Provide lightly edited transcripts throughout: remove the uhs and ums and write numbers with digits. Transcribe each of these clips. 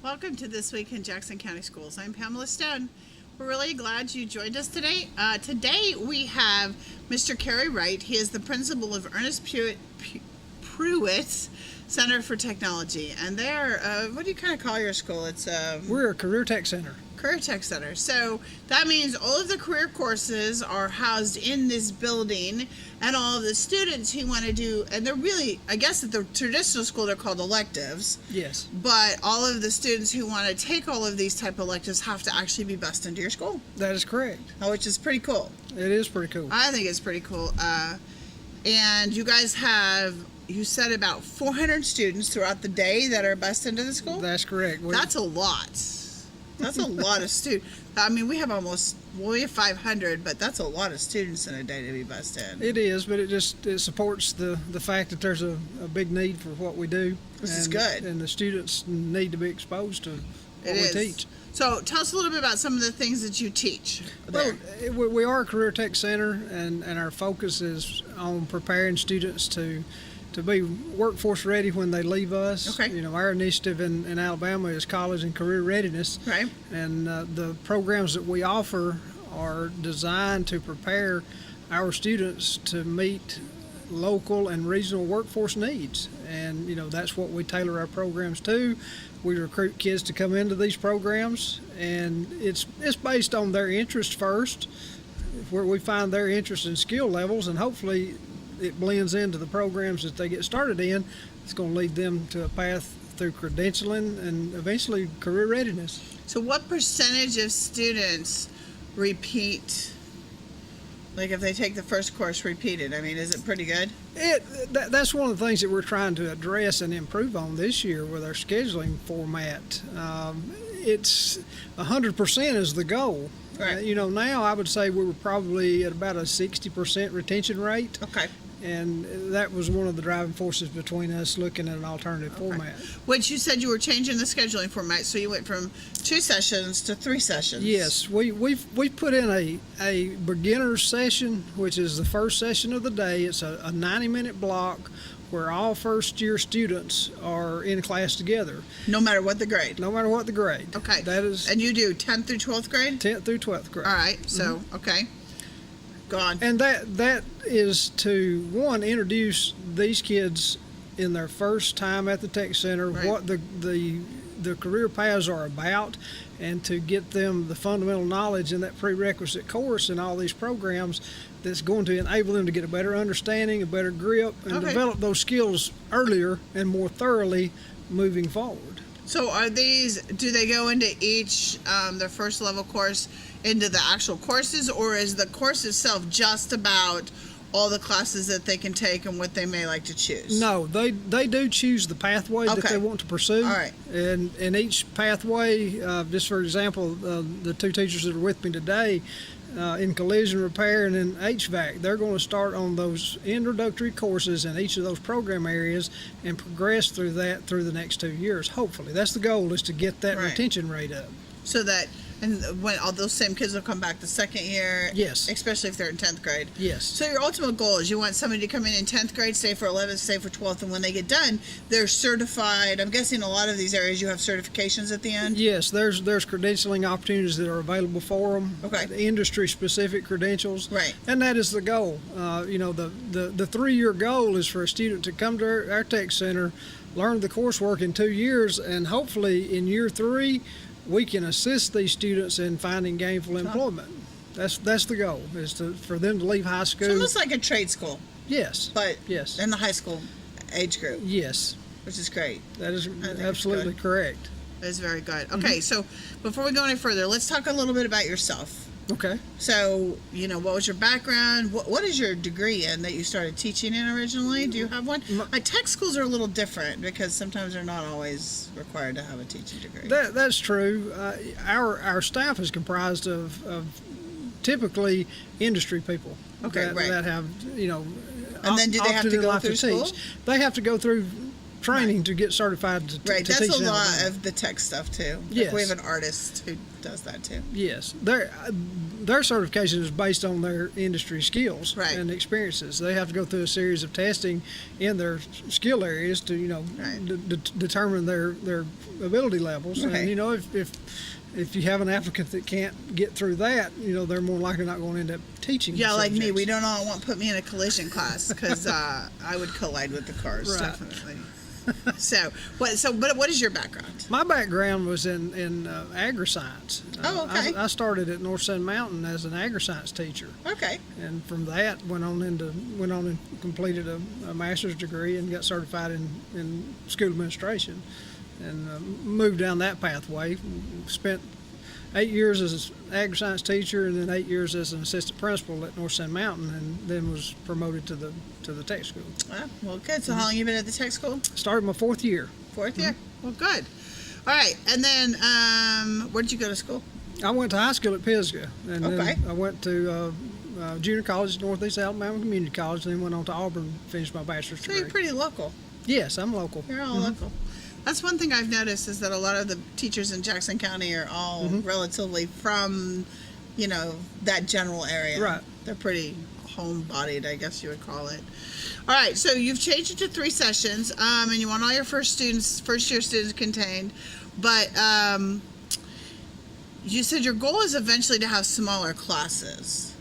Welcome to This Week in Jackson County Schools. I'm Pamela Stone. We're really glad you joined us today. Today we have Mr. Kerry Wright. He is the principal of Ernest Pruitt Center for Technology. And they're, what do you kind of call your school? It's We're a career tech center. Career Tech Center. So that means all of the career courses are housed in this building, and all of the students who want to do, and they're really, I guess at the traditional school they're called electives, Yes, but all of the students who want to take all of these type of electives have to actually be bused into your school, that is correct. which is pretty cool. It is pretty cool. I think it's pretty cool. And you guys have, you said about 400 students throughout the day that are bused into the school? That's correct. That's a lot. That's a lot of students. I mean, we have 500, but that's a lot of students in a day to be bused in. It is, but it supports the fact that there's a big need for what we do. This is good. And the students need to be exposed to what we teach. So tell us a little bit about some of the things that you teach there. Well, we are a career tech center, and our focus is on preparing students to be workforce ready when they leave us. Okay. You know, our initiative in Alabama is college and career readiness. Right. And the programs that we offer are designed to prepare our students to meet local and regional workforce needs. And, you know, that's what we tailor our programs to. We recruit kids to come into these programs, and it's based on their interest first, where we find their interest and skill levels, and hopefully it blends into the programs that they get started in. It's going to lead them to a path through credentialing and eventually career readiness. So what percentage of students repeat, like if they take the first course repeated? I mean, is it pretty good? That's one of the things that we're trying to address and improve on this year with our scheduling format. It's 100% is the goal. Right. You know, now I would say we were probably at about a 60% retention rate. Okay. And that was one of the driving forces between us looking at an alternative format. Which you said you were changing the scheduling format, so you went from 2 sessions to 3 sessions. Yes, we put in a beginner session, which is the first session of the day. It's a 90-minute block where all first-year students are in class together. No matter what the grade? No matter what the grade. Okay. That is. And you do 10th through 12th grade? 10th through 12th grade. All right, so, okay. Go on. And that is to, one, introduce these kids in their first time at the Tech Center, Right. what the career paths are about, and to get them the fundamental knowledge in that prerequisite course in all these programs that's going to enable them to get a better understanding, a better grip, and Okay. develop those skills earlier and more thoroughly moving forward. So do they go into each, their first level course into the actual courses, or is the course itself just about all the classes that they can take and what they may like to choose? No, they do choose the pathway that Okay. they want to pursue. All right. And in each pathway, just for example, the 2 teachers that are with me today, in collision repair and in HVAC, they're going to start on those introductory courses in each of those program areas and progress through that through the next 2 years. Hopefully, that's the goal, is to get that Right. retention rate up. So that, and when all those same kids will come back the second year? Yes. Especially if they're in 10th grade? Yes. So your ultimate goal is you want somebody to come in 10th grade, stay for 11th, stay for 12th, and when they get done, they're certified. I'm guessing a lot of these areas you have certifications at the end? Yes, there's credentialing opportunities that are available for them. Okay. Industry-specific credentials. Right. And that is the goal. You know, the 3-year goal is for a student to come to our Tech Center, learn the coursework in 2 years, and hopefully in year 3, we can assist these students in finding gainful employment. That's the goal, is for them to leave high school. It's almost like a trade school, Yes. but Yes. in the high school age group, Yes. which is great. That is it's absolutely good. correct. That is very good. Okay, so before we go any further, let's talk a little bit about yourself. Okay. So, you know, what was your background? What is your degree in that you started teaching in originally? Do you have one? Tech schools are a little different because sometimes they're not always required to have a teaching degree. That's true. Our staff is comprised of typically industry people. Okay, that, right. that have, you know, And then do they have opted to in go life through school? They have to go through training to get certified to Right, to that's teach a in lot Alabama. of the tech stuff too. Like, Yes. we have an artist who does that too. Yes, their certification is based on their industry skills Right. and experiences. They have to go through a series of testing in their skill areas to Right. determine their ability levels. Right. And if you have an applicant that can't get through that, they're more likely not going to end up teaching. Yeah, the like me, subjects. we don't all want to put me in a collision class because I would collide with the cars, Right. definitely. But what is your background? My background was in agri-science. Oh, okay. I started at North Sun Mountain as an agri-science teacher. Okay. And from that went on and completed a master's degree and got certified in school administration, and moved down that pathway. Spent 8 years as an agri-science teacher and then 8 years as an assistant principal at North Sun Mountain, and then was promoted to the tech school. Well, good. So how long you been at the tech school? Started my 4th year. 4th year? Well, good. All right. And then where did you go to school? I went to high school at Pisgah, and Okay. then I went to junior college at Northeast Alabama Community College, and then went on to Auburn, finished my bachelor's So degree. you're pretty local. Yes, I'm local. You're all local. That's one thing I've noticed is that a lot of the teachers in Jackson County are all relatively from, that general area. Right. They're pretty home-bodied, I guess you would call it. All right, so you've changed it to 3 sessions, and you want all your first-year students contained, but you said your goal is eventually to have smaller classes.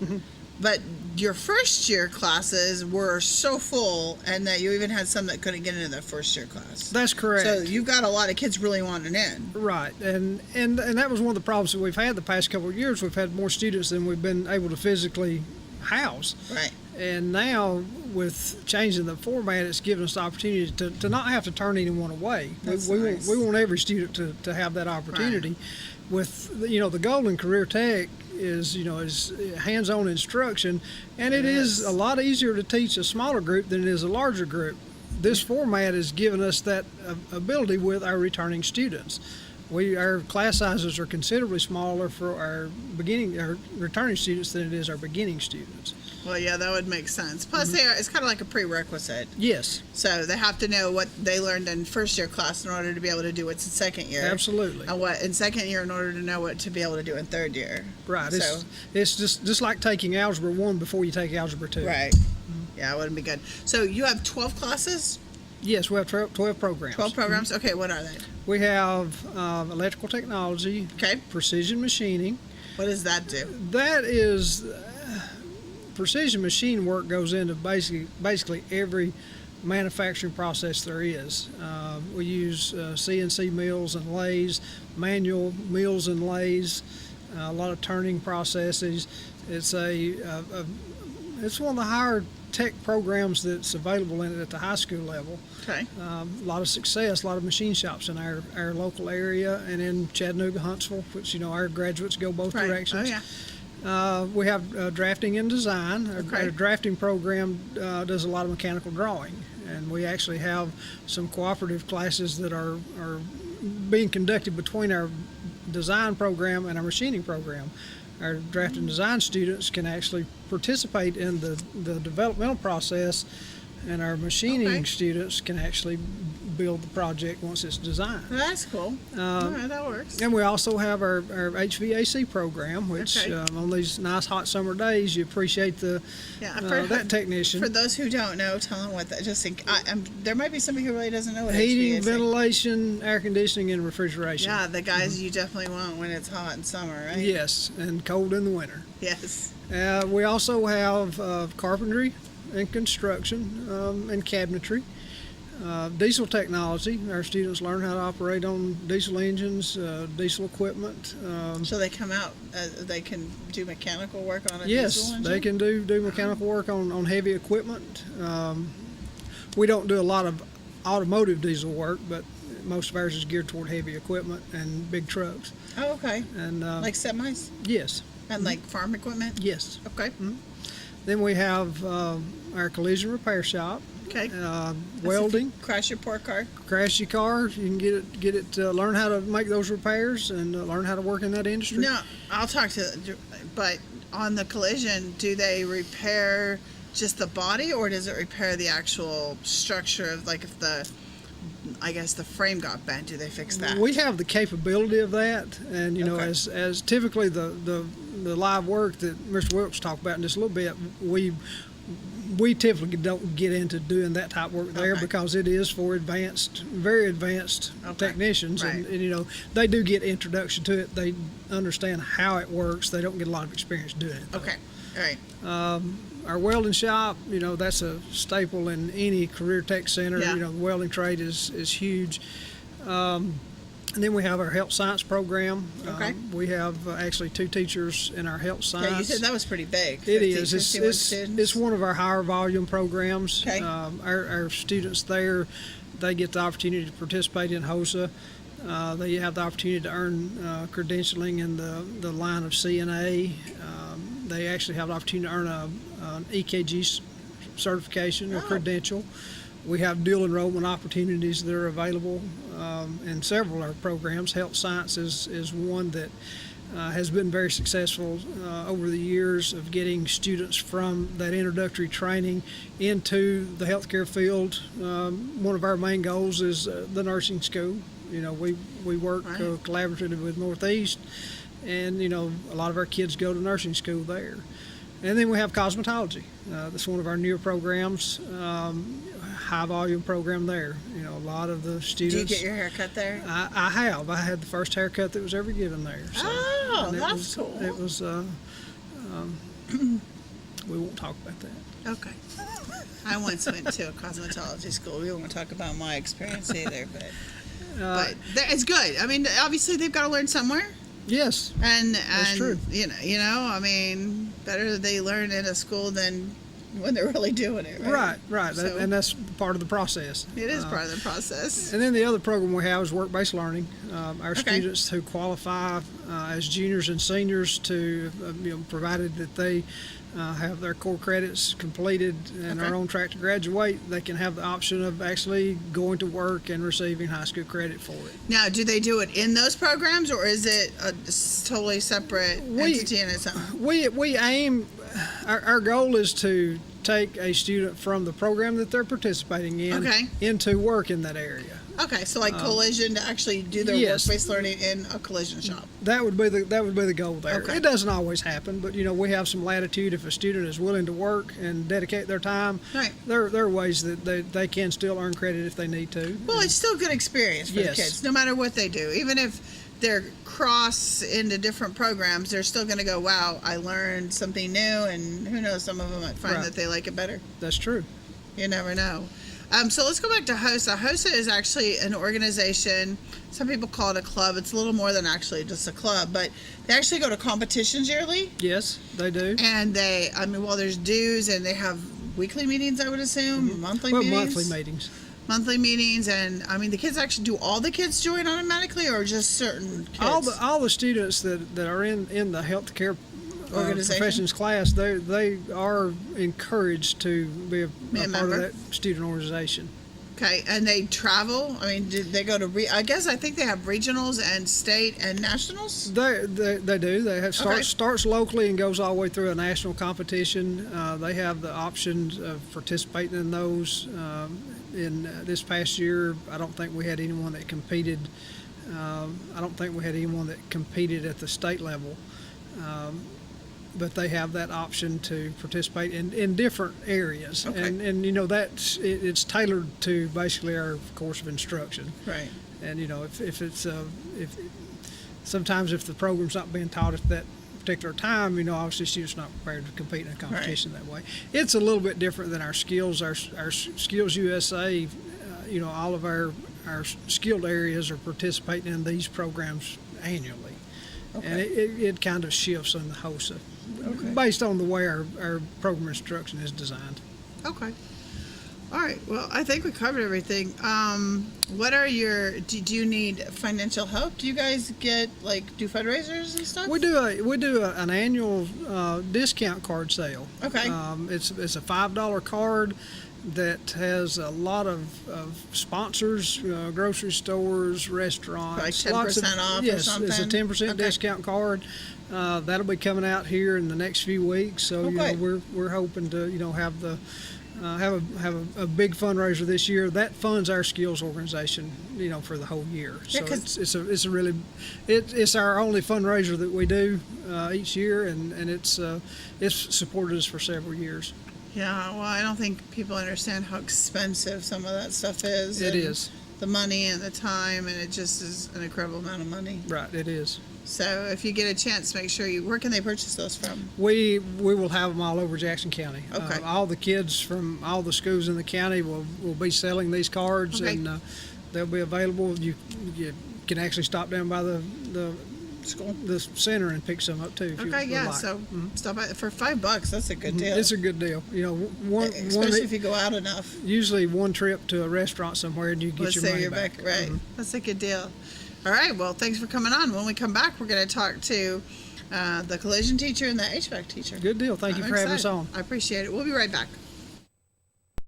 But your first-year classes were so full, and that you even had some that couldn't get into their first-year class. That's correct. So you've got a lot of kids really wanting in. Right, and that was one of the problems that we've had the past couple of years. We've had more students than we've been able to physically house. Right. And now, with changing the format, it's given us the opportunity to not have to turn anyone away. That's we nice. want every student to have that opportunity. With the goal in Career Tech is hands-on instruction, and it is a lot easier to teach a smaller group than it is a larger group. This format has given us that ability with our returning students. Our class sizes are considerably smaller for our returning students than it is our beginning students. Well, yeah, that would make sense. Plus, it's kind of like a prerequisite. Yes, So they have to know what they learned in first-year class in order to be able to do what's in second year. absolutely. And what in second year in order to know what to be able to do in third year. Right. So, It's just like taking Algebra 1 before you take Algebra 2. right. Yeah, it wouldn't be good. So you have 12 classes? Yes, we have 12 programs. 12 programs? Okay, what are they? We have electrical technology, Okay. precision machining. What does that do? That is, precision machine work goes into basically every manufacturing process there is. We use CNC mills and lathes, manual mills and lathes, a lot of turning processes. It's it's one of the higher tech programs that's available in it at the high school level. Okay. A lot of success, a lot of machine shops in our local area and in Chattanooga, Huntsville, which our graduates go both Right. directions. Oh, yeah. We have drafting and design. Okay. Our drafting program does a lot of mechanical drawing, and we actually have some cooperative classes that are being conducted between our design program and our machining program. Our draft and design students can actually participate in the developmental process, and our machining Okay. students can actually build the project once it's designed. Well, that's cool. All right, that works. And we also have our HVAC program, which Okay. on these nice hot summer days, you appreciate Yeah, that technician. For those who don't know, tell them what that. There might be somebody who really doesn't know what Heating, HVAC. ventilation, air conditioning, and refrigeration. Yeah, the guys you definitely want when it's hot in summer, right? Yes, and cold in the winter. Yes. We also have carpentry and construction and cabinetry. Diesel technology. Our students learn how to operate on diesel engines, diesel equipment. So they come out. They can do mechanical work on a Yes, diesel engine. they can do mechanical work on heavy equipment. We don't do a lot of automotive diesel work, but most of ours is geared toward heavy equipment and big trucks. Oh, okay. And Like semis yes, and like farm equipment. yes. Okay. Then we have our collision repair shop, Okay. welding. Crash your poor car. Crash your car, you can get it. Learn how to make those repairs and learn how to work in that industry. No, I'll talk to. But on the collision, do they repair just the body, or does it repair the actual structure of, like, if the I guess the frame got bent. Do they fix that? We have the capability of that, and you know, Okay. as typically the live work that Mr. Wilkes talked about in just a little bit, we typically don't get into doing that type of work there Okay. because it is for very advanced Okay. technicians, Right. and you know, they do get introduction to it. They understand how it works. They don't get a lot of experience doing it, though. Okay. All right. Our welding shop, you know, that's a staple in any career tech center. Yeah. You know, the welding trade is huge. And then we have our health science program. Okay. We have actually 2 teachers in our health science. Yeah, you said that was pretty big. It 50, is. 51 It's students. one of our higher volume programs. Okay. Our students there, they get the opportunity to participate in HOSA. They have the opportunity to earn credentialing in the line of CNA. They actually have the opportunity to earn an EKG certification or credential. We have dual enrollment opportunities that are available in several of our programs. Health science is one that has been very successful over the years of getting students from that introductory training into the healthcare field. One of our main goals is the nursing school. You know, we work Right. collaboratively with Northeast, and you know, a lot of our kids go to nursing school there. And then we have cosmetology. That's one of our newer programs, high volume program there. You know, a lot of the Do you students. get your hair cut there? I have. I had the first haircut that was ever given there. So, Oh, and it that's was, cool. It was. We won't talk about that. Okay. I once went to a cosmetology school. We won't talk about my experience either, but it's good. I mean, obviously they've got to learn somewhere, Yes, and true. You know, I mean, better they learn in a school than when they're really doing it. Right. right, So- and that's part of the process. It is part of the process. And then the other program we have is work-based learning. Our Okay. students who qualify as juniors and seniors to, provided that they have their core credits completed and Okay. are on track to graduate, they can have the option of actually going to work and receiving high school credit for it. Now, do they do it in those programs, or is it a totally separate entity in its own? We aim, our goal is to take a student from the program that they're participating in Okay. into work in that area. Okay, so like collision, to actually do their yes. work-based learning in a collision shop. That would be the goal there. Okay. It doesn't always happen, but we have some latitude if a student is willing to work and dedicate their time. Right. There are ways that they can still earn credit if they need to. Well, it's still a good experience for Yes. the kids, no matter what they do. Even if they're cross into different programs, they're still going to go, wow, I learned something new, and who knows, some of them might find Right. that they like it better. That's true. You never know. So let's go back to HOSA. HOSA is actually an organization. Some people call it a club. It's a little more than actually just a club, but they actually go to competitions yearly. Yes, they do. And there's dues, and they have weekly meetings, I would assume, monthly Well, meetings. monthly meetings. Monthly meetings, and the kids actually, do all the kids join automatically, or just certain kids? All the students that are in the healthcare Organization? professions class, they are encouraged to be a part member. of that student organization. Okay, and they travel. Do they go to? I think they have regionals and state and nationals. They do. They have Okay. starts locally and goes all the way through a national competition. They have the options of participating in those. In this past year, I don't think we had anyone that competed. I don't think we had anyone that competed at the state level. But they have that option to participate in different areas, Okay. and it's tailored to basically our course of instruction. Right. And if it's if sometimes if the program's not being taught at that particular time, obviously students not prepared to compete in a competition that way. It's a little bit different than our skills. Our Skills USA, all of our skilled areas are participating in these programs annually, and it kind of shifts in the HOSA based on the way our program instruction is designed. Okay. All right. Well, I think we covered everything. What are do you need financial help? Do you guys do fundraisers and stuff? We do an annual discount card sale. Okay. It's a $5 card that has a lot of sponsors, grocery stores, restaurants. Like 10% lots of, off or yes, something? it's a 10% Okay. discount card. That'll be coming out here in the next few weeks. So Okay. we're hoping to have the have a big fundraiser this year that funds our skills organization, for the whole year. Yeah, So 'cause- it's our only fundraiser that we do each year, and it's supported us for several years. Yeah, well, I don't think people understand how expensive some of that stuff is. It and is. The money and the time, and it just is an incredible amount of money. Right, it is. So if you get a chance, make sure where can they purchase those from? We will have them all over Jackson County. Okay. All the kids from all the schools in the county will be selling these cards, Okay. and they'll be available. You can actually stop down by the School. the center and pick some up too. If you Okay, would yeah. like. So stop by for $5. That's a good deal. It's a good deal. Especially if you go out enough. Usually one trip to a restaurant somewhere and you get Let's your say money you're back. right. That's a good deal. All right. Well, thanks for coming on. When we come back, we're going to talk to the collision teacher and the HVAC teacher. Good deal. Thank you I'm for having us excited. on. I appreciate it. We'll be right back.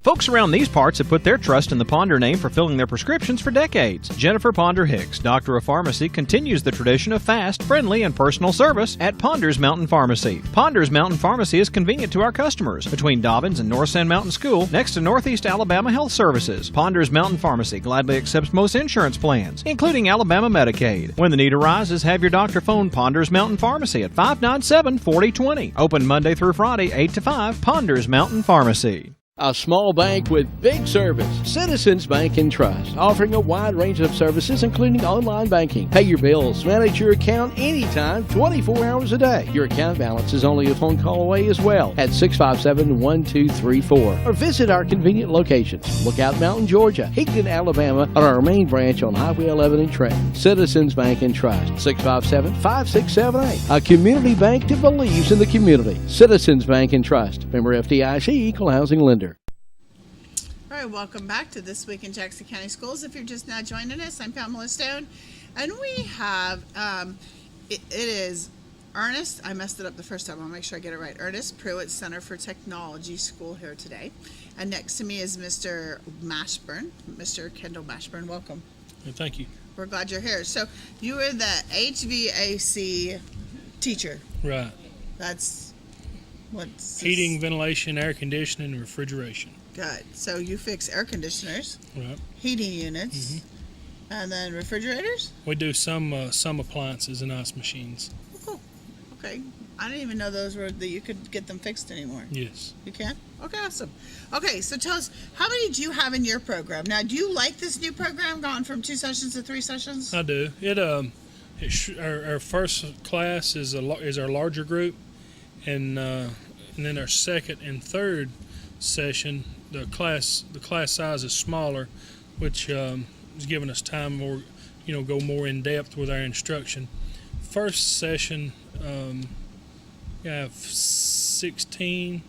Folks around these parts have put their trust in the Ponder name for filling their prescriptions for decades. Jennifer Ponder Hicks, Doctor of Pharmacy, continues the tradition of fast, friendly, and personal service at Ponder's Mountain Pharmacy. Ponder's Mountain Pharmacy is convenient to our customers between Dobbins and North Sand Mountain School, next to Northeast Alabama Health Services. Ponder's Mountain Pharmacy gladly accepts most insurance plans, including Alabama Medicaid. When the need arises, have your doctor phone Ponder's Mountain Pharmacy at 597-4020. Open Monday through Friday, 8 to 5. Ponder's Mountain Pharmacy. A small bank with big service. Citizens Bank and Trust, offering a wide range of services including online banking. Pay your bills, manage your account anytime, 24 hours a day. Your account balance is only a phone call away as well at 657-1234. Or visit our convenient locations. Lookout Mountain, Georgia, Higdon, Alabama, or our main branch on Highway 11 in Trenton. Citizens Bank and Trust, 657-5678. A community bank that believes in the community. Citizens Bank and Trust. Member FDIC, Equal Housing Lender. All right, welcome back to This Week in Jackson County Schools. If you're just now joining us, I'm Pamela Stone, and we have, it is Ernest, I messed it up the first time, I'll make sure I get it right, Ernest Pruitt Center for Technology School here today. And next to me is Mr. Mashburn, Mr. Kendall Mashburn. Welcome. Thank you. We're glad you're here. So you are the HVAC teacher. Right. That's what's Heating, ventilation, air conditioning, and refrigeration. Good. So you fix air conditioners, Right. heating units, Mm-hmm. and then refrigerators? We do some appliances and ice machines. Oh, cool. Okay. I didn't even know those were that you could get them fixed anymore. Yes. You can? Okay, awesome. Okay, so tell us, how many do you have in your program? Now, do you like this new program, gone from 2 sessions to 3 sessions? I do. Our first class is our larger group, and then our second and third session, the class size is smaller, which is giving us time more, go more in depth with our instruction. First session, I have 15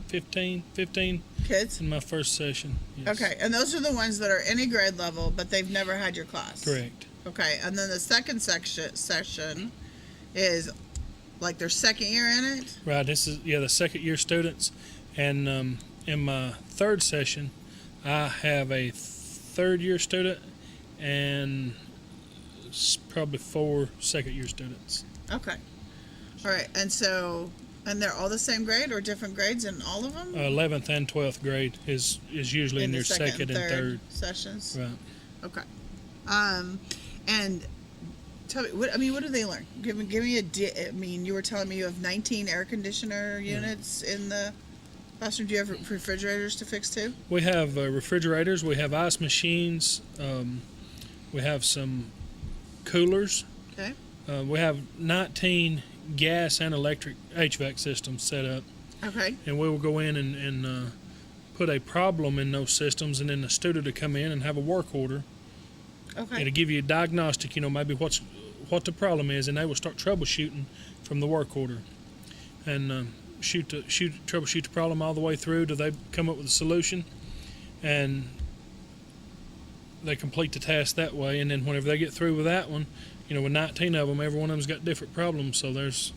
Kids? in my first session. Yes. Okay, and those are the ones that are any grade level, but they've never had your class. Correct. Okay, and then the second session is like their second year in it? Right. This is the second year students, and in my third session, I have a third year student and probably 4 second year students. Okay. All right, and they're all the same grade or different grades in all of them? 11th and 12th grade is usually in the their second and third. sessions? Right. Okay. And tell me, what do they learn? Give me you were telling me you have 19 air conditioner units in the classroom. Do you have refrigerators to fix too? We have refrigerators. We have ice machines. We have some coolers. Okay. We have 19 gas and electric HVAC systems set up. Okay. And we will go in and put a problem in those systems, and then the student to come in and have a work order. Okay. It'll give you a diagnostic, maybe what the problem is, and they will start troubleshooting from the work order, and troubleshoot the problem all the way through till they come up with a solution, and they complete the task that way. And then whenever they get through with that one, with 19 of them, every one of them's got different problems, so there's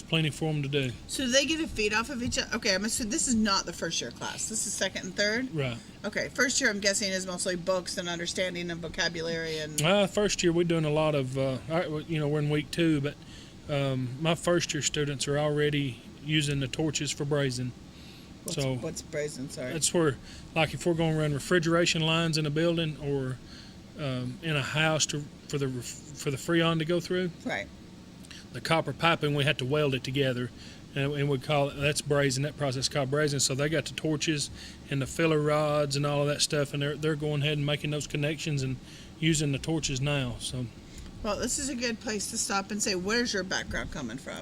plenty for them to do. So do they get to feed off of each other? Okay, I'm assuming this is not the first year class. This is second and third? Right. Okay, first year I'm guessing is mostly books and understanding of vocabulary and... First year we're doing a lot of, we're in week 2, but my first year students are already using the torches for brazing. What's brazen? Sorry. That's where, like, if we're going to run refrigeration lines in a building or in a house for the Freon to go through, Right. the copper piping, we had to weld it together, and we call it, that's brazen. That process is called brazen. So they got the torches and the filler rods and all of that stuff, and they're going ahead and making those connections and using the torches now. So Well, this is a good place to stop and say, where's your background coming from?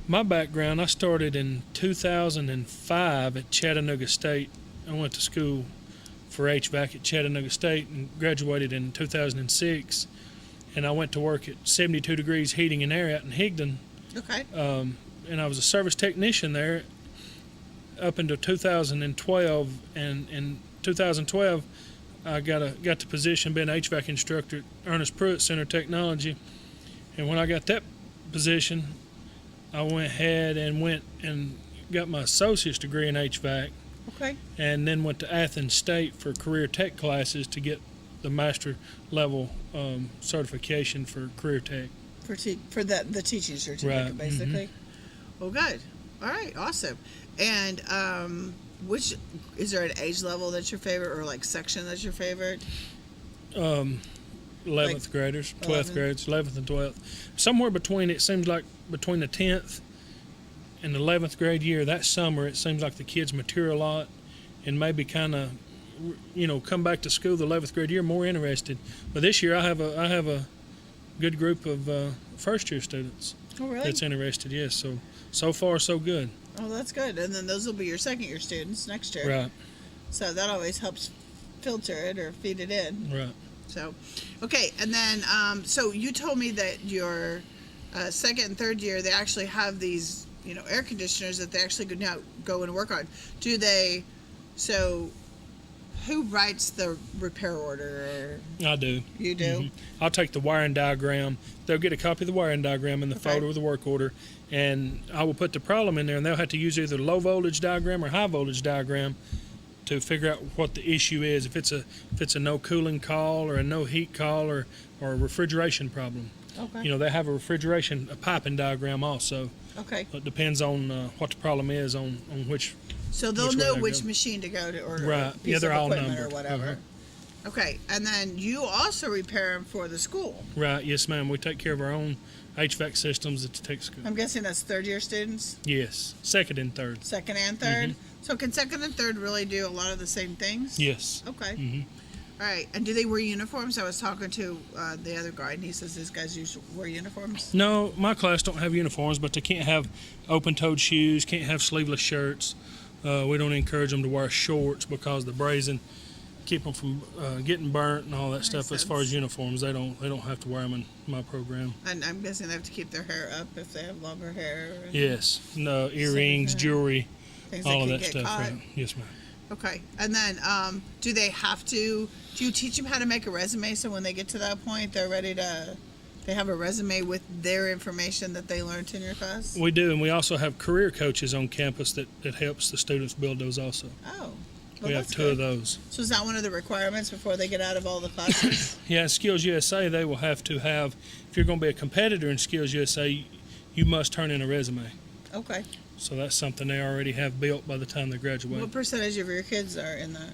my background, I started in 2005 at Chattanooga State. I went to school for HVAC at Chattanooga State and graduated in 2006. And I went to work at 72 Degrees Heating and Air out in Higdon. Okay. And I was a service technician there up until 2012. And in 2012, I got the position being an HVAC instructor at Ernest Pruitt Center of Technology. And when I got that position, I went ahead and got my associate's degree in HVAC, Okay. and then went to Athens State for career tech classes to get the master level certification for career tech. For the teaching certificate, Right, basically. Well, good. All right. Awesome. And which is there an age level that's your favorite, or like section that's your favorite? 11th graders, 12th 11th. graders, 11th and 12th. Somewhere between, it seems like between the 10th and the 11th grade year, that summer, it seems like the kids mature a lot and maybe kind of, come back to school the 11th grade year more interested. But this year I have a good group of first year students Oh, really? that's interested, yes. So far, so good. Oh, that's good. And then those will be your second year students next year. Right, So that always helps filter it or feed it in. right. So, okay. And then, so you told me that your second and third year, they actually have these, air conditioners that they actually go and work on. Do they, so who writes the repair order? I do. You do? Mhm. I'll take the wiring diagram. They'll get a copy of the wiring diagram in the Okay. folder with the work order, and I will put the problem in there, and they'll have to use either low voltage diagram or high voltage diagram to figure out what the issue is. If it's a no cooling call or a no heat call or a refrigeration problem. Okay. They have a piping diagram also. Okay. It depends on what the problem is on which. So they'll Which way know they which go. machine to go to order Right. a piece Yeah, they're of all equipment or numbered. whatever. Okay. And then you also repair them for the school. Right. Yes, ma'am. We take care of our own HVAC systems at the tech school. I'm guessing that's third year students, Yes, second and third. second and 3rd. So can second and third really do a lot of the same things? Yes. Okay. Mhm. All right. And do they wear uniforms? I was talking to the other guy, and he says these guys usually wear uniforms. No, my class don't have uniforms, but they can't have open-toed shoes, can't have sleeveless shirts. We don't encourage them to wear shorts because the brazen keep them from getting burnt and all that stuff. As far sense. as uniforms, they don't have to wear them in my program. And I'm guessing they have to keep their hair up if they have longer hair. And Yes, no earrings, Same thing. jewelry, things all of can that get stuff. caught. Right? Yes, ma'am. Okay. And then do they have to, do you teach them how to make a resume so when they get to that point, they're ready to, they have a resume with their information that they learned in your class? We do, and we also have career coaches on campus that helps the students build those also. Oh. Well, We have that's two of good. those. So is that one of the requirements before they get out of all the classes? Yeah, Skills USA, they will have to have, if you're going to be a competitor in Skills USA, you must turn in a resume. Okay. So that's something they already have built by the time they graduate. What percentage of your kids are in that?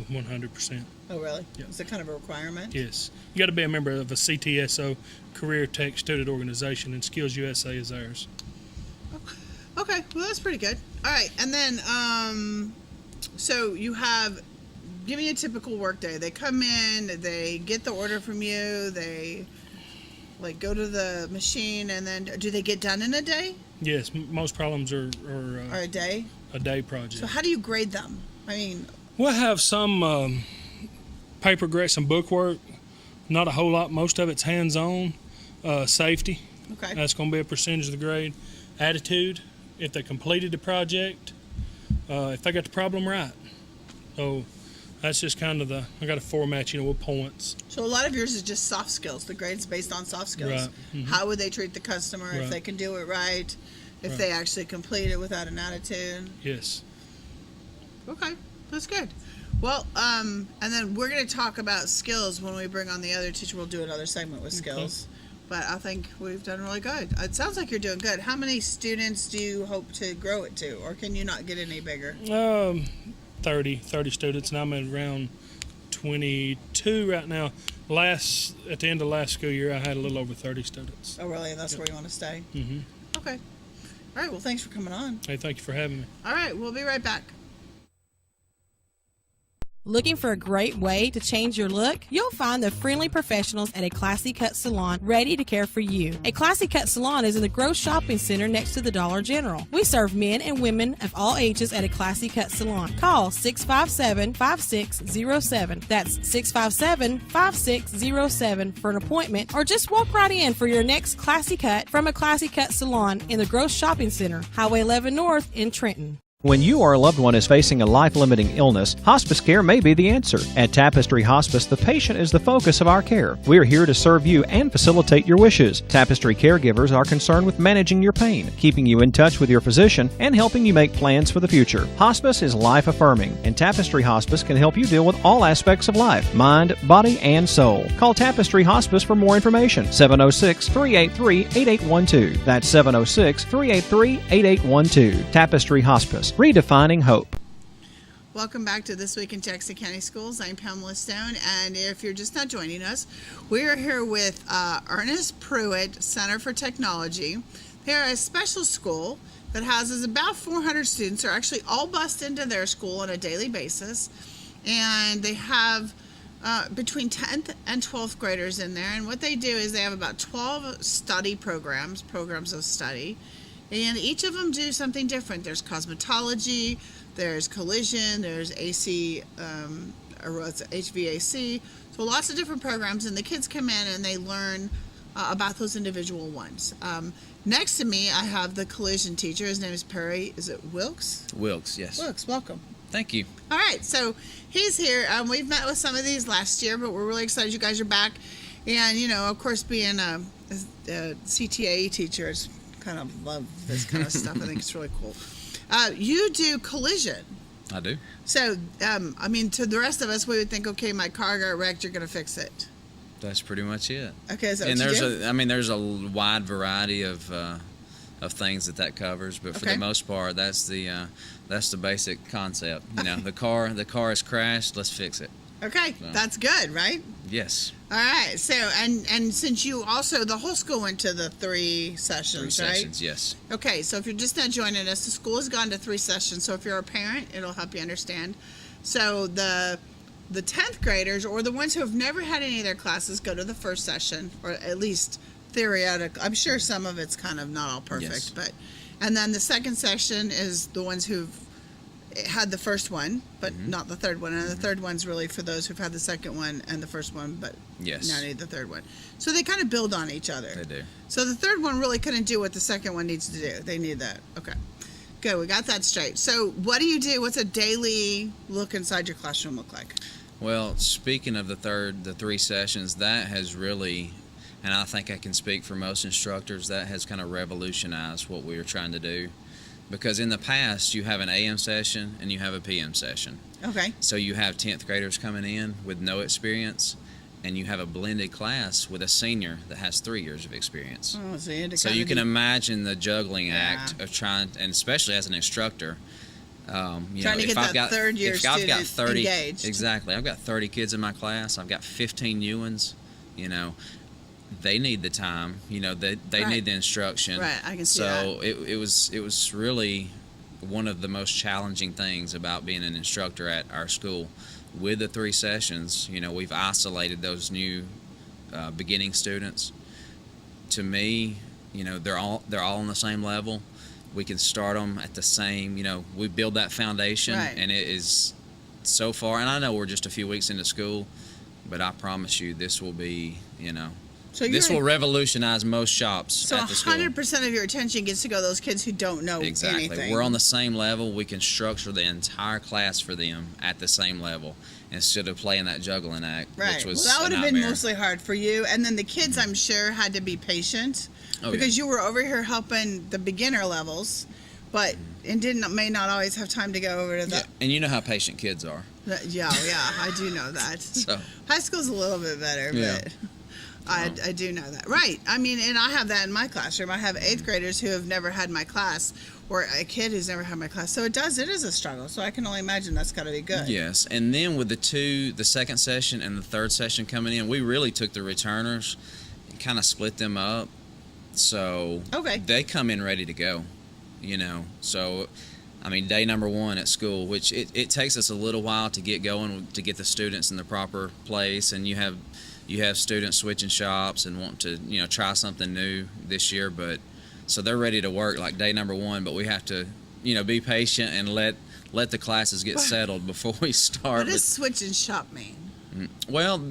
100%. Oh, really? Yeah. Is it kind of a requirement? Yes. You got to be a member of a CTSO, Career Tech Student Organization, and Skills USA is ours. Okay, well that's pretty good. All right, and then so you have, give me a typical work day. They come in, they get the order from you, they like go to the machine, and then do they get done in a day Yes, most problems are or a day? a day project. So how do you grade them? I mean, We'll have some paper grade, some book work. Not a whole lot. Most of it's hands-on. Safety. okay, That's going to be a percentage of the grade. Attitude, if they completed the project, if they got the problem right. So that's just kind of I got a format, with points. so a lot of yours is just soft skills. The grade's based on soft skills. Right, mhm. How would they treat the customer if Right. they can do it right? If Right. they actually complete it without an attitude? Yes. Okay, that's good. Well, and then we're going to talk about skills when we bring on the other teacher. We'll do another segment with skills. but I think we've done really good. It sounds like you're doing good. How many students do you hope to grow it to, or can you not get any bigger? 30 students, and I'm at around 22 right now. At the end of last school year, I had a little over 30 students. Oh, really? And that's where you want to stay? Mm-hmm. Okay. All right. Well, thanks for coming on. Hey, thank you for having me. All right. We'll be right back. Looking for a great way to change your look? You'll find the friendly professionals at A Classy Cut Salon ready to care for you. A Classy Cut Salon is in the Grove Shopping Center next to the Dollar General. We serve men and women of all ages at A Classy Cut Salon. Call 657-5607. That's 657-5607 for an appointment, or just walk right in for your next classy cut from A Classy Cut Salon in the Grove Shopping Center, Highway 11 North in Trenton. When you or a loved one is facing a life-limiting illness, hospice care may be the answer. At Tapestry Hospice, the patient is the focus of our care. We are here to serve you and facilitate your wishes. Tapestry caregivers are concerned with managing your pain, keeping you in touch with your physician, and helping you make plans for the future. Hospice is life-affirming, and Tapestry Hospice can help you deal with all aspects of life, mind, body, and soul. Call Tapestry Hospice for more information. 706-383-8812. That's 706-383-8812. Tapestry Hospice. Redefining hope. Welcome back to This Week in Jackson County Schools. I'm Pamela Stone, and if you're just not joining us, we are here with Ernest Pruitt Center for Technology. They're a special school that houses about 400 students. They're actually all bused into their school on a daily basis, and they have between 10th and 12th graders in there. And what they do is they have about 12 study programs of study. And each of them do something different. There's cosmetology, there's collision, there's AC, or it's HVAC. So lots of different programs, and the kids come in and they learn about those individual ones. Next to me, I have the collision teacher. His name is Perry. Is it Wilkes? Wilkes, yes. Wilkes, welcome. Thank you. All right, so he's here. We've met with some of these last year, but we're really excited you guys are back. And, you know, of course, being a CTAE teacher, it's kind of love this kind of stuff. I think it's really cool. You do collision. I do. So, I mean, to the rest of us, we would think, okay, my car got wrecked, you're going to fix it. That's pretty much it. Okay, is that and what there's you do? there's a wide variety of things that covers, but for Okay. the most part, that's the basic concept. You know, the car has crashed. Let's fix it. Okay, So. that's good, right? Yes. All right. So, and since you also, the whole school went to the 3 sessions, 3 right? sessions. Yes. Okay, so if you're just not joining us, the school has gone to 3 sessions. So if you're a parent, it'll help you understand. So the 10th graders, or the ones who have never had any of their classes, go to the first session, or at least theoretically. I'm sure some of it's kind of not all perfect, Yes. but, and then the second session is the ones who've had the first one, but not the third one. And the third one's really for those who've had the second one and the first one, but Yes. now need the third one. So they kind of build on each other. They do. So the third one really couldn't do what the second one needs to do. They need that. Okay. Good. We got that straight. So what do you do? What's a daily look inside your classroom look like? Well, speaking of the 3 sessions, that has really, and I think I can speak for most instructors, that has kind of revolutionized what we are trying to do. Because in the past, you have an AM session and you have a PM session. Okay. So you have 10th graders coming in with no experience, and you have a blended class with a senior that has 3 years of experience. Oh, so you had to So kind you of can do- imagine the juggling Yeah. act of trying, and especially as an instructor, you Trying know, to if get I've that got, third-year if I've got student 30, engaged. exactly, I've got 30 kids in my class, I've got 15 new ones, you know, they need the time, you know, they Right. need the instruction. Right, I can see so it was really one of the most challenging things about being an instructor at our school. With the 3 sessions, you know, we've isolated those new beginning students. To me, you know, they're all on the same level. We can start them at the same, you know, we build that foundation, Right. and it is so far, and I know we're just a few weeks into school, but I promise you this will be, you know, So this you're will revolutionize most shops So at the school. 100% of your attention gets to go to those kids who don't know Exactly. anything. We're on the same level. We can structure the entire class for them at the same level instead of playing that juggling act, Right. which was Well, that would a have been nightmare. mostly hard for you. And then the kids, I'm sure, had to be patient Oh, because yeah. you were over here helping the beginner levels, but and may not always have time to go over to the. Yeah, and you know how patient kids are. Yeah, I do know that. So High school's a little bit better, Yeah. but I do know that. Right. I mean, and I have that in my classroom. I have 8th graders who have never had my class, or a kid who's never had my class. So it is a struggle. So I can only imagine that's got to be good. Yes, and then with the second session and the third session coming in, we really took the returners and kind of split them up. So Okay. they come in ready to go, So, I mean, day number 1 at school, which it takes us a little while to get going, to get the students in the proper place, and you have students switching shops and want to, try something new this year, but so they're ready to work like day number 1, but we have to, be patient and let the classes get settled before we start. What does switch and shop mean? Well,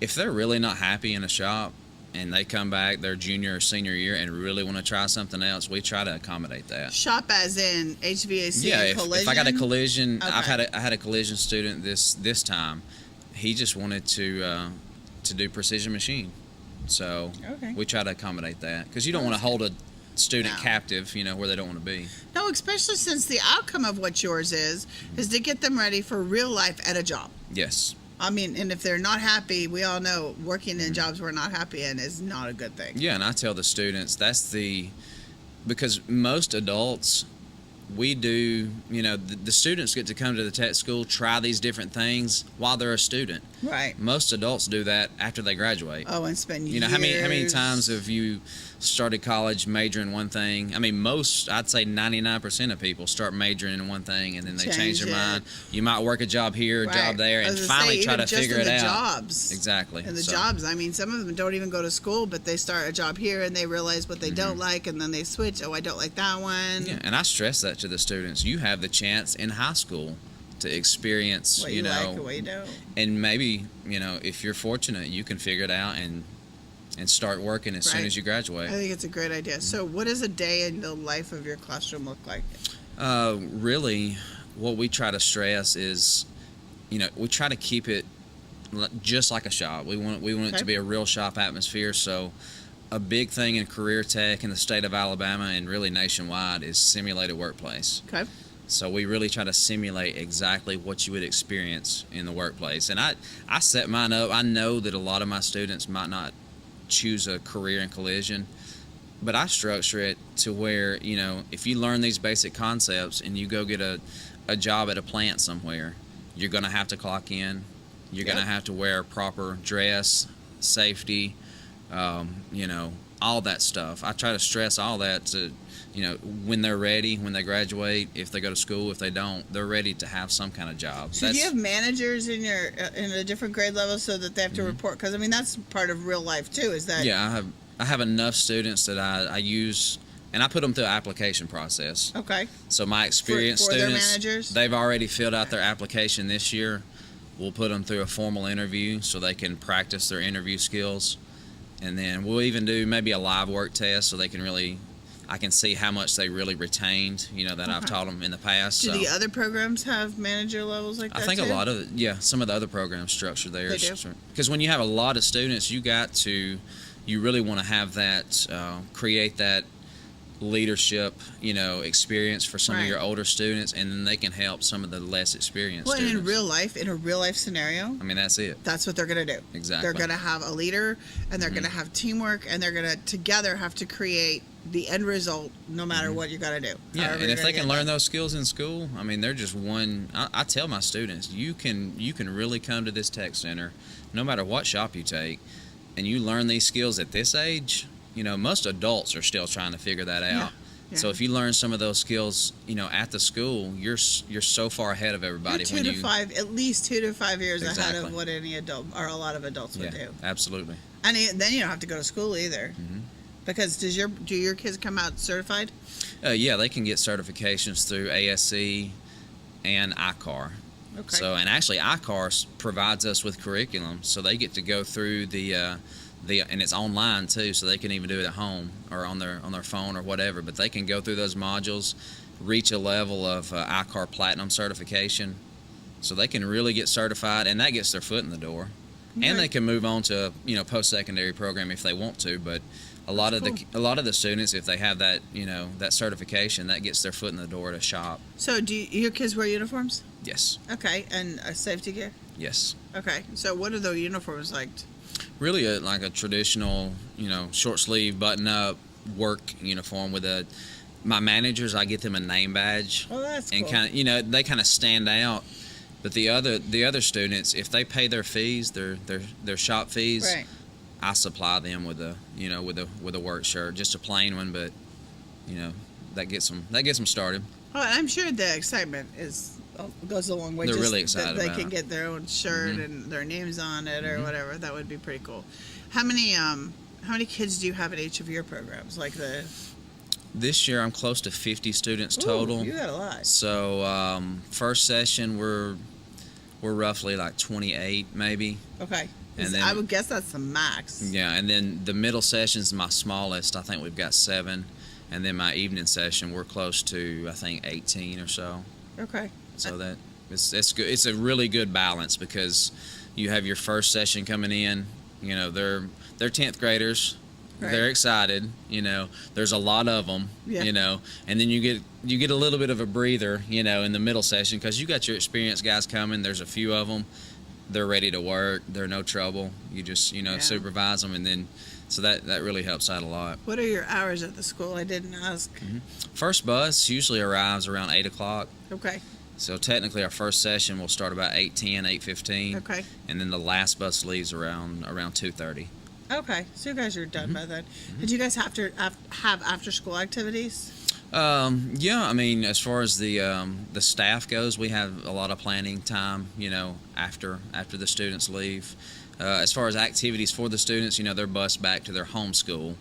if they're really not happy in a shop and they come back their junior or senior year and really want to try something else, we try to accommodate that. Shop as in HVAC Yeah, and collision? if I got a collision, Okay. I had a collision student this time. He just wanted to do precision machine, so Okay. we try to accommodate that because you don't want to hold a student No. captive, where they don't want to be. No, especially since the outcome of what yours is to get them ready for real life at a job. Yes. I mean, and if they're not happy, we all know working in jobs we're not happy in is not a good thing. Yeah, and I tell the students because most adults, we do, the students get to come to the tech school, try these different things while they're a student. Right. Most adults do that after they graduate. Oh, and spend years. How many times have you started college majoring in one thing? I mean, I'd say 99% of people start majoring in one thing and then they change their Change it. mind. You might work a job here, a Right. job there, I and was gonna finally say, try even to just figure in it the out. Jobs. Exactly. And the So- jobs, I mean, some of them don't even go to school, but they start a job here and they realize what they don't like, and then they switch. Oh, I don't like that one. Yeah, and I stress that to the students. You have the chance in high school to experience, What you like and what you don't. and maybe, if you're fortunate, you can figure it out and start working as soon Right. as you I graduate. think it's a great idea. So, what does a day in the life of your classroom look like? Really, what we try to stress is, we try to keep it just like a shop. We want it Okay. to be a real shop atmosphere. So, a big thing in career tech in the state of Alabama and really nationwide is simulated workplace. Okay. So we really try to simulate exactly what you would experience in the workplace. And I set mine up. I know that a lot of my students might not choose a career in collision, but I structure it to where, if you learn these basic concepts and you go get a job at a plant somewhere, you're going to have to clock in. You're going to have to wear proper dress, safety, all that stuff. I try to stress all that to, when they're ready, when they graduate, if they go to school, if they don't, they're ready to have some kind of job. So, do you have managers in your in a different grade level so that they have to report? Because I mean, that's part of real life too. Is that? Yeah, I have enough students that I use, and I put them through an application process. Okay. So my experienced for their students, managers? they've already filled out their application this year. We'll put them through a formal interview so they can practice their interview skills, and then we'll even do maybe a live work test so they can I can see how much they really retained, that I've taught them in the past. Do So the other programs have manager levels like that? I think too? a lot of some of the other programs structure theirs. They do? Because when you have a lot of students, you really want to have that, create that leadership, experience for some of Right. your older students, and then they can help some of the less experienced Well, and students. in a real life scenario, I mean, that's it. that's what they're going to do. Exactly. They're going to have a leader, and they're going to have teamwork, and they're going to together have to create the end result, no matter what you got to do. Yeah, However and you're if gonna they can get learn that. those skills in school, I mean, they're just one. I tell my students, you can really come to this tech center, no matter what shop you take, and you learn these skills at this age. Most adults are still trying to figure that out. Yeah. So if you learn some of those skills, at the school, you're so far ahead of everybody. You're at least 2 to 5 years ahead Exactly. of what any adult or a lot of adults would do. Absolutely. And then you don't have to go to school either. Mm-hmm. Because do your kids come out certified? Yeah, they can get certifications through ASC and ICAR. Okay. So, and actually, ICAR provides us with curriculum, so they get to go through and it's online too, so they can even do it at home or on their phone or whatever. But they can go through those modules, reach a level of ICAR Platinum certification, so they can really get certified, and that gets their foot in the door. Okay. And they can move on to post-secondary program if they want to, but. A lot of the students, if they have that that certification, that gets their foot in the door at a shop. So do your kids wear uniforms? Yes, Okay, and safety gear? yes. Okay, so what are the uniforms like? Really, like a traditional, short sleeve, button up work uniform with my managers. I get them a name badge. Oh, that's and cool. kind of, they kind of stand out. But the other students, if they pay their fees, their shop fees, Right. I supply them with a work shirt, just a plain one, but that gets them started. Oh, and I'm sure the excitement goes a long way. They're just really that excited they about can it. get their own shirt and their names on it or whatever. That would be pretty cool. How many kids do you have at each of your programs? Like This year, I'm close to 50 students total. Ooh, you got a lot. So first session, we're roughly like 28 maybe. Okay. And then- I would guess that's the max. Yeah, and then the middle session's my smallest. I think we've got 7, and then my evening session we're close to, I think, 18 or so. Okay. So that it's good. It's a really good balance because you have your first session coming in. They're 10th graders. Right. They're excited. There's a lot of them. Yeah. And then you get a little bit of a breather. In the middle session because you got your experienced guys coming. There's a few of them. They're ready to work. They're no trouble. You just supervise them, and then so that really helps out a lot. What are your hours at the school? I didn't ask. First bus usually arrives around 8 o'clock. Okay. So technically, our first session will start about 8:10, 8:15. Okay. And then the last bus leaves around 2:30. Okay. So you guys are done by then. Did you guys have to have after school activities? Yeah, I mean, as far as the staff goes, we have a lot of planning time. After the students leave. As far as activities for the students, they're bused back to their home school.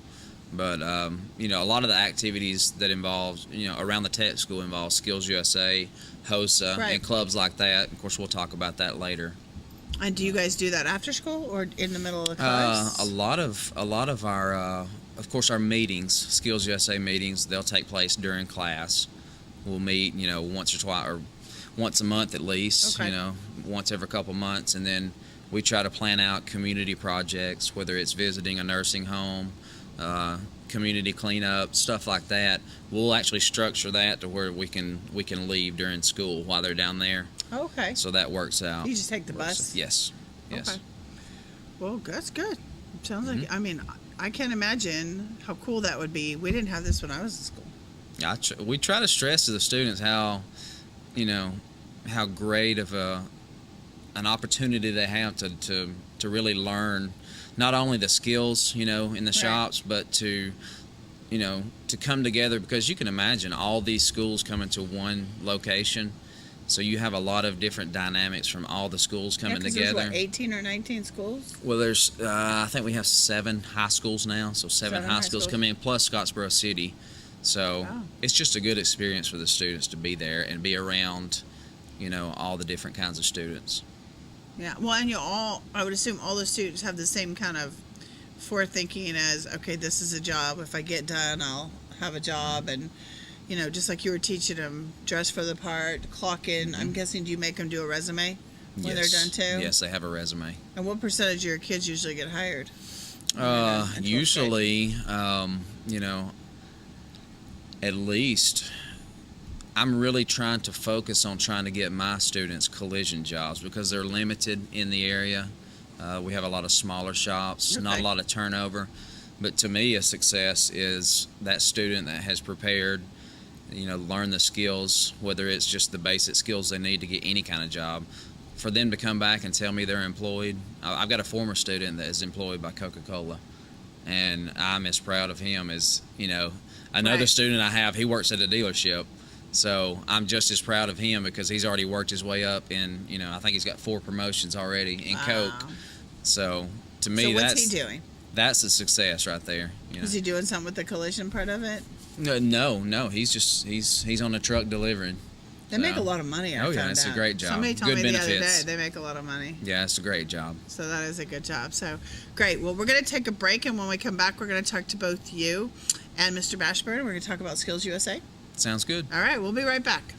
But a lot of the activities that involve around the tech school involve Skills USA, HOSA, Right. and clubs like that. Of course, we'll talk about that later. And do you guys do that after school or in the middle of the class? A lot of our, of course, our meetings, Skills USA meetings, they'll take place during class. We'll meet, once or twice, or once a month at least. Okay. Once every couple months, and then we try to plan out community projects, whether it's visiting a nursing home, community cleanup, stuff like that. We'll actually structure that to where we can leave during school while they're down there. Okay. So that works out. You just take the bus? Yes. Yes. Okay. Well, that's good. Sounds Mm-hmm. like, I mean, I can't imagine how cool that would be. We didn't have this when I was in school. We try to stress to the students how great of an opportunity they have to really learn not only the skills in the shops, but to come together, because you can imagine all these schools coming to one location. So you have a lot of different dynamics from all the schools coming 'cause together. There's, 18 or 19 schools? Well, there's I think we have 7 high schools now, so 7 high schools come in, plus Scottsboro City. So Wow. it's just a good experience for the students to be there and be around, all the different kinds of students. Yeah. Well, and I would assume all the students have the same kind of forethinking as, okay, this is a job. If I get done, I'll have a job. And, just like you were teaching them, dress for the part, clock in. I'm guessing, do you make them do a resume when they're done too? Yes, they have a resume. And what percentage of your kids usually get hired? Usually, at least I'm really trying to focus on trying to get my students collision jobs because they're limited in the area. We have a lot of smaller shops, not Okay. a lot of turnover. But to me, a success is that student that has prepared, learn the skills, whether it's just the basic skills they need to get any kind of job. For them to come back and tell me they're employed. I've got a former student that is employed by Coca-Cola, and I'm as proud of him as, another Right. student I have. He works at a dealership. So I'm just as proud of him because he's already worked his way up in, I think he's got 4 promotions already in Coke. Wow. So to me, So what's he doing? that's a success right there. Is he doing something with the collision part of it? No, he's on the truck delivering. They make a lot of money. I Oh, yeah, found it's a out. great job. Somebody told Good me benefits. the other day they make a lot of money. Yeah, it's a great job. So that is a good job. So great. Well, we're going to take a break, and when we come back, we're going to talk to both you and Mr. Bashburn. We're going to talk about Skills USA. Sounds good. All right, we'll be right back.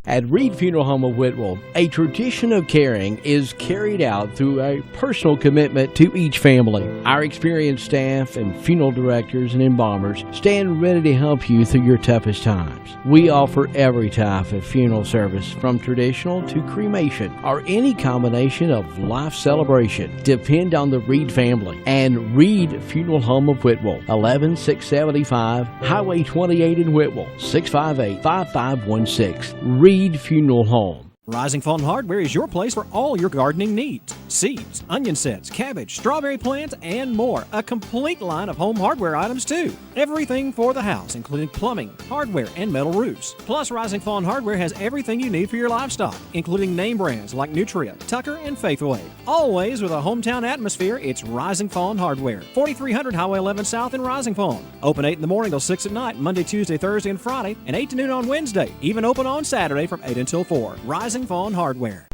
At Reed Funeral Home of Whitwell, a tradition of caring is carried out through a personal commitment to each family. Our experienced staff and funeral directors and embalmers stand ready to help you through your toughest times. We offer every type of funeral service, from traditional to cremation or any combination of life celebration. Depend on the Reed family and Reed Funeral Home of Whitwell, 11675 Highway 28 in Whitwell, 658-5516. Reed Funeral Home. Rising Fawn Hardware is your place for all your gardening needs. Seeds, onion sets, cabbage, strawberry plants, and more. A complete line of home hardware items too. Everything for the house, including plumbing, hardware, and metal roofs. Plus, Rising Fawn Hardware has everything you need for your livestock, including name brands like Nutria, Tucker, and Faithway. Always with a hometown atmosphere, it's Rising Fawn Hardware. 4300 Highway 11 South in Rising Fawn. Open 8 in the morning till 6 at night, Monday, Tuesday, Thursday, and Friday, and 8 to noon on Wednesday. Even open on Saturday from 8 until 4. Rising Fawn Hardware.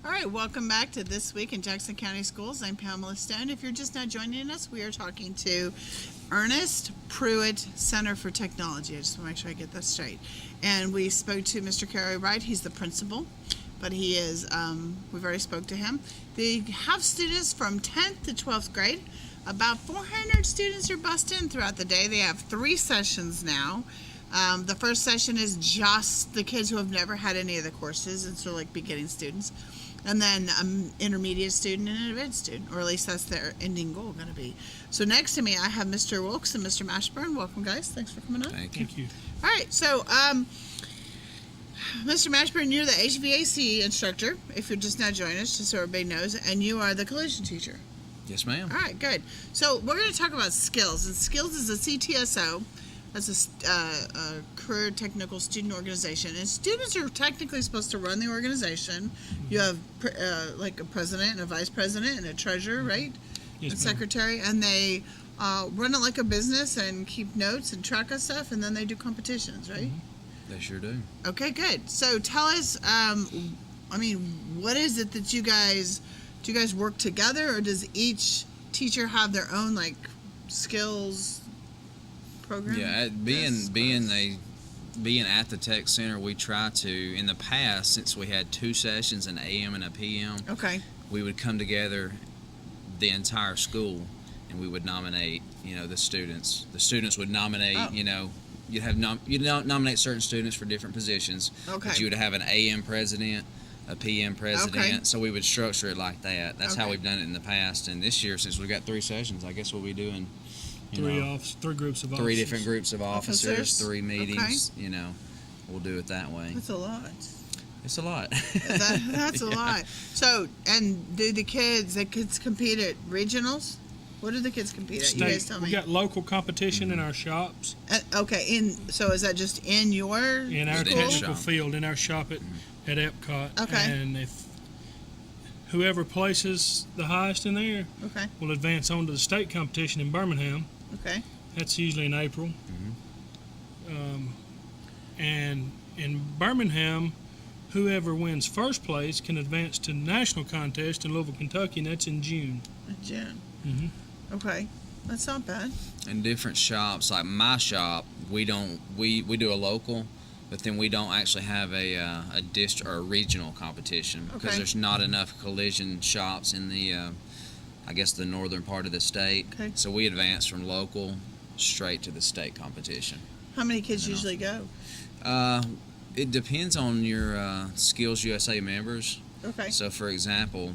All right, welcome back to This Week in Jackson County Schools. I'm Pamela Stone. If you're just now joining us, we are talking to Ernest Pruitt, Center for Technology. I just want to make sure I get that straight. And we spoke to Mr. Kerry Wright. He's the principal, but he is, we've already spoke to him. They have students from 10th to 12th grade. About 400 students are bussed in throughout the day. They have 3 sessions now. The first session is just the kids who have never had any of the courses, and so like beginning students, and then an intermediate student and an advanced student, or at least that's their ending goal going to be. So next to me, I have Mr. Wilkes and Mr. Mashburn. Welcome, guys. Thanks for coming on. Thank you. Thank you. All right, so Mr. Mashburn, you're the HVAC instructor, if you're just now joining us, just so everybody knows, and you are the collision teacher. Yes, ma'am. All right, good. So we're going to talk about skills, and skills is a CTSO. That's a career technical student organization, and students are technically supposed to run the organization. You have like a president and a vice president and a treasurer, right? Yes, and ma'am. secretary, and they run it like a business and keep notes and track of stuff, and then they do competitions, right? They sure do. Okay, good. So tell us, what is it that do you guys work together, or does each teacher have their own like skills program? Yeah, being at the tech center, we try to, in the past, since we had 2 sessions, an AM and a PM, Okay. we would come together, the entire school, and we would nominate, the students. The students would nominate, Oh. you'd nominate certain students for different positions. Okay. But you would have an AM president, a PM president. Okay. So we would structure it like that. That's how Okay. we've done it in the past. And this year, since we've got 3 sessions, I guess we'll be doing, 3 groups of officers. 3 different groups of officers, Officers. 3 meetings. We'll do it that way. That's a lot. It's a lot. That's a Yeah. lot. So, and do the kids compete at regionals? What do the kids compete at? You guys tell We me. got local competition in our shops, Okay, so is that just in your in our Just in the technical shop. field, in our shop at Epcot. Okay. And if whoever places the highest in there Okay, will advance on to the state competition in Birmingham. okay, That's usually in April. And in Birmingham, whoever wins first place can advance to national contest in Louisville, Kentucky, and that's in June. in June. Mhm. Okay, that's not bad. In different shops, like my shop, we do a local, but then we don't actually have a district or a regional competition because Okay. there's not enough collision shops in the the northern part of the state. Okay. So we advance from local straight to the state competition. How many kids usually go? It depends on your Skills USA members. Okay, So, for example,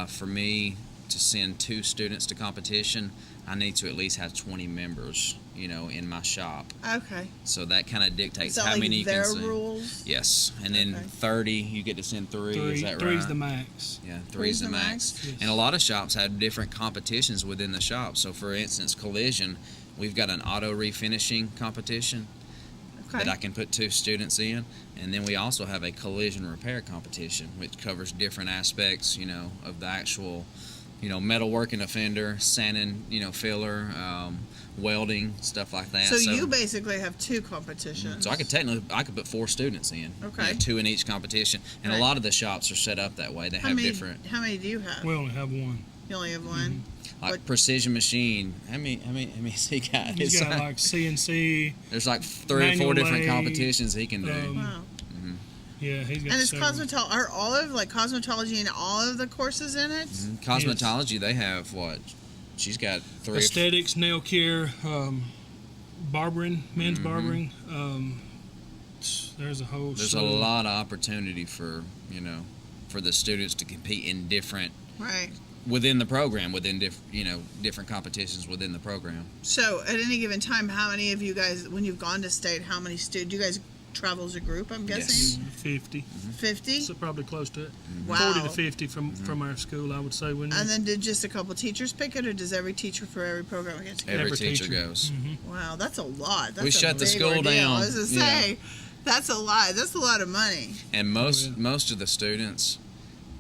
for me to send 2 students to competition, I need to at least have 20 members, in my shop. okay. So that kind of dictates Is that how like many you their can send. rules? Yes, and then Okay. 30, you get to send 3. Is that right? Three's the max. Yeah, three's the max. Yes. And a lot of shops have different competitions within the shop. So, for instance, collision, we've got an auto refinishing competition that I Okay, can put 2 students in, and then we also have a collision repair competition, which covers different aspects, of the actual, metalworking offender, sanding, filler, welding, stuff like that. so you basically have 2 competitions. So I could put 4 students in. Okay. 2 in each competition, and Right. a lot of the shops are set up that way. They have different, How many do you have? We only have one. You only have one. like what- precision machine. How many has he got? He's got like CNC. There's like 3 or 4 different manual lathe, competitions he can do. um, Wow. Yeah, he's got And is several. are all of like cosmetology and all of the courses in it? Cosmetology, they have what? She's got 3 Aesthetics, nail care, barbering, men's Mm-hmm. barbering. There's a whole. There's a slew. lot of opportunity for for the students to compete in different Right. within the program, within different competitions within the program. So at any given time, how many of you guys, when you've gone to state, how many students? Do you guys travel as a group? I'm guessing 50. 50. So probably close to it. Wow. 40 to 50 from our school, I would say. Wouldn't And you? then did just a couple teachers pick it, or does every teacher for every program get to go? Every Every teacher teacher. goes. Wow, that's a lot. That's We a shut the big school ordeal. down. I was gonna say, that's a lot. That's a lot of money. And most yeah. most of the students,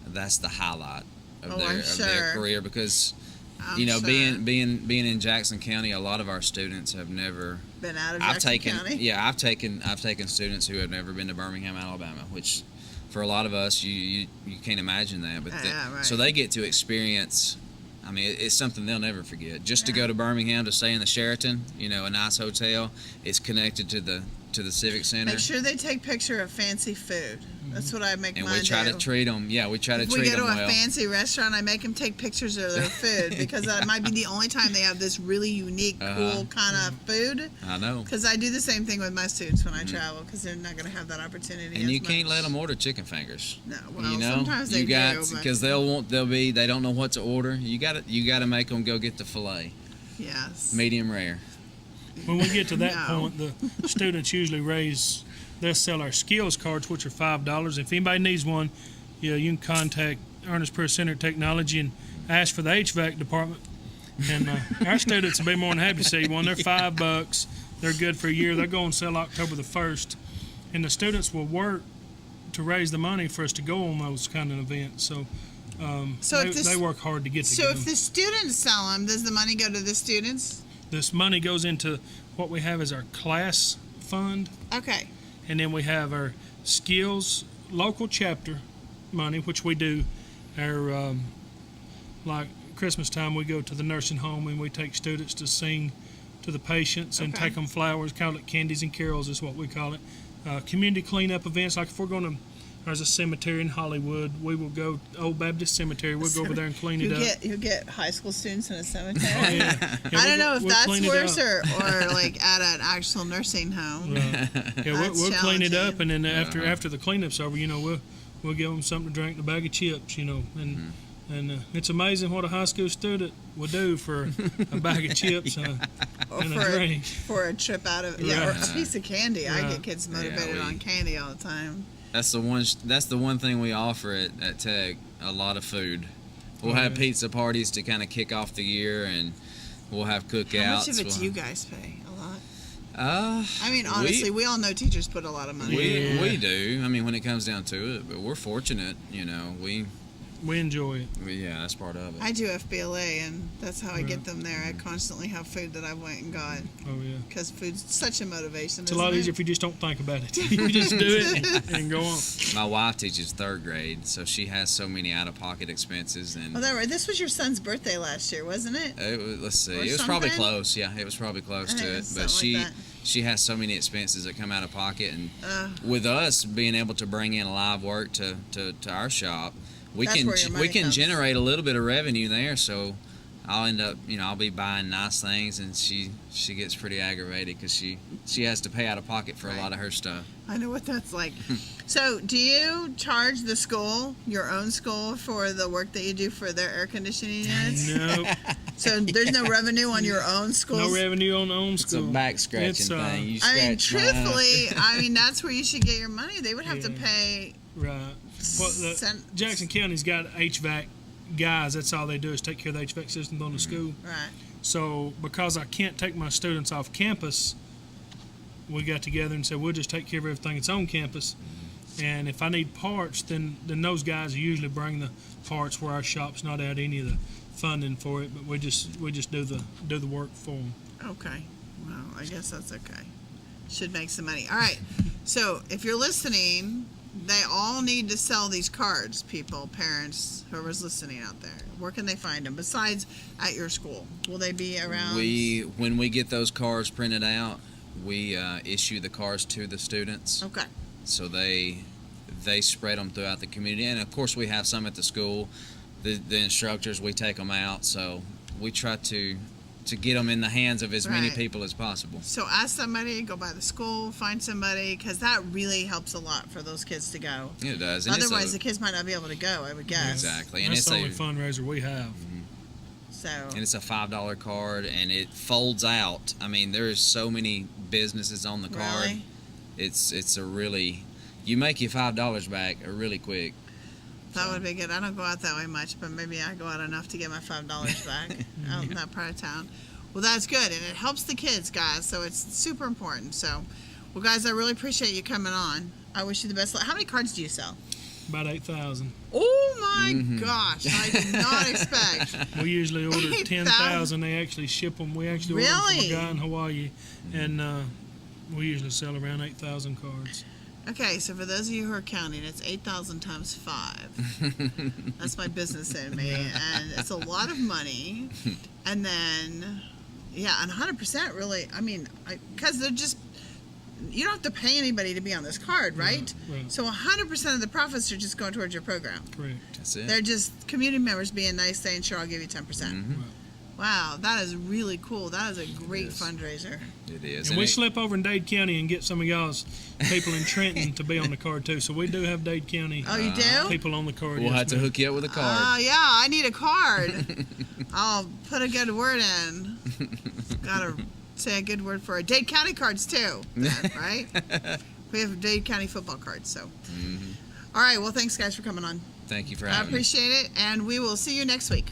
that's the highlight of Oh, their I'm of sure. their career because I'm you know sure. being in Jackson County, a lot of our students have never. Been out of I've Jackson taken County. I've taken students who have never been to Birmingham, Alabama, which for a lot of us you can't imagine that. But Yeah, right. so they get to experience. I mean, it's something they'll never forget. Just to go to Birmingham to stay in the Sheraton, a nice hotel. It's connected to the Civic Center. Make sure they take picture of fancy food. That's what I make and mine we try do. to treat them. Yeah, we try to If treat we go them to a well. fancy restaurant, I make them take pictures of their food because that might be the only time they have this really unique, cool kind of food. I know. Because I do the same thing with my students when I travel because they're not going to have that opportunity. And as you can't much. let them order chicken fingers. No, well, You know, sometimes they you got do, but because they don't know what to order. You got to make them go get the fillet, yes. medium rare. When we get to that No. point, the students usually they'll sell our skills cards, which are $5. If anybody needs one, you can contact Ernest Prairie Center Technology and ask for the HVAC department. And our students will be more than happy to see one. They're $5. They're good for a year. They're going to sell October the 1st. And the students will work to raise the money for us to go on those kind of events. So, they work hard to get So together. if the students sell them, does the money go to the students? This money goes into what we have as our class fund. Okay. And then we have our skills local chapter money, which we do our like Christmas time we go to the nursing home and we take students to sing to the patients and Okay. take them flowers, call it candies and carols is what we call it. Community cleanup events, like if we're going to, there's a cemetery in Hollywood, we will go Old Baptist Cemetery, we'll go over there and clean it up. You get high school students in a cemetery. Oh, yeah. Yeah, I don't know if we'll that's clean it worse up. or like at an actual nursing home. Yeah, That's we'll clean it up, challenging. and then after the cleanup's over, we'll give them something to drink, a bag of chips, and it's amazing what a high school student will do for a bag of chips and Or a for drink. for a trip out of or a piece of candy. I Right. get kids motivated on candy all the time. That's the one thing we offer at Tech. A lot of food. We'll Oh, have yeah. pizza parties to kind of kick off the year, and we'll have cookouts. How much of it do you guys pay? A lot. I mean, we- honestly, we all know teachers put a lot of money. Yeah. We do. I mean, when it comes down to it, but we're fortunate. We enjoy it. Yeah, that's part of it. I do FBLA, and that's how I get them there. I constantly have food that I went and got Oh yeah. because food's such a motivation. It's a lot easier if you just don't think about it. You just do it and go on. My wife teaches 3rd grade, so she has so many out-of-pocket expenses, and Oh, that right. This was your son's birthday last year, wasn't it? let's see, Or it was probably something? close. Yeah, it was probably close I think to it it. was But something like that. she has so many expenses that come out of pocket, and with us being able to bring in live work to our shop, we That's can where your money comes. generate a little bit of revenue there. So I'll end up, I'll be buying nice things, and she gets pretty aggravated because she has to pay out of pocket for a lot of her stuff. I know what that's like. So, do you charge the school, your own school, for the work that you do for their air conditioning units? No, So there's no revenue on your own schools. no revenue on own It's a school. back scratching It's, thing. You I mean, scratch mine. truthfully, that's where you should get your money. They would have to Yeah. pay. Right. Well, Jackson County's got HVAC guys. That's all they do is take care of the HVAC systems on the school. Right. So because I can't take my students off campus, we got together and said we'll just take care of everything that's on campus. And if I need parts, then those guys usually bring the parts where our shop's not out any of the funding for it, but we just do the work for them. Okay. Well, I guess that's okay. Should make some money. All right. So if you're listening, they all need to sell these cards, people, parents, whoever's listening out there. Where can they find them besides at your school? Will they be around? When we get those cards printed out, we issue the cards to the students. Okay. So they they spread them throughout the community. And of course, we have some at the school. The instructors, we take them out, so we try to get them in the hands of as many Right. people as possible. So ask somebody, go by the school, find somebody, because that really helps a lot for those kids to go. It does. And Otherwise, it's the kids might not be able to go, I would guess. exactly. And That's it's the only a fundraiser we have. So, $5 card, and it folds out. I mean, there's so many businesses on the card. really? It's a really, you make your $5 back really quick. That would be good. I don't go out that way much, but maybe I go out enough to get my $5 back out in that part of town. Well, that's good, and it helps the kids, guys, so it's super important. So, well, guys, I really appreciate you coming on. I wish you the best luck. How many cards do you sell? About 8,000. Oh, my gosh. I did not expect. We usually order 8,000. 10,000. They actually ship them. We actually order them Really? from a guy in Hawaii, and we usually sell around 8,000 cards. Okay, so for those of you who are counting, it's 8,000 times 5. That's my business in me, and it's a lot of money. And then, yeah, and 100% really, I mean, because they're just, you don't have to pay anybody to be on this card, right? Right. So 100% of the profits are just going towards your program. Correct. That's it. They're just community members being nice, saying, sure, I'll give you 10%. Mhm. Wow, that is really cool. That is a great is. fundraiser. It is. And we slip over in Dade County and get some of y'all's people in Trenton to be on the card too. So we do have Dade County Oh, you do? people on the card. We'll yes, have to ma'am. hook you up with a card. Oh, yeah, I need a card. I'll put a good word in. Gotta say a good word for it. Dade County cards, too, right? We have Dade County football cards, so. All right, well, thanks, guys, for coming on. Thank you for I having me. appreciate it, and we will see you next week.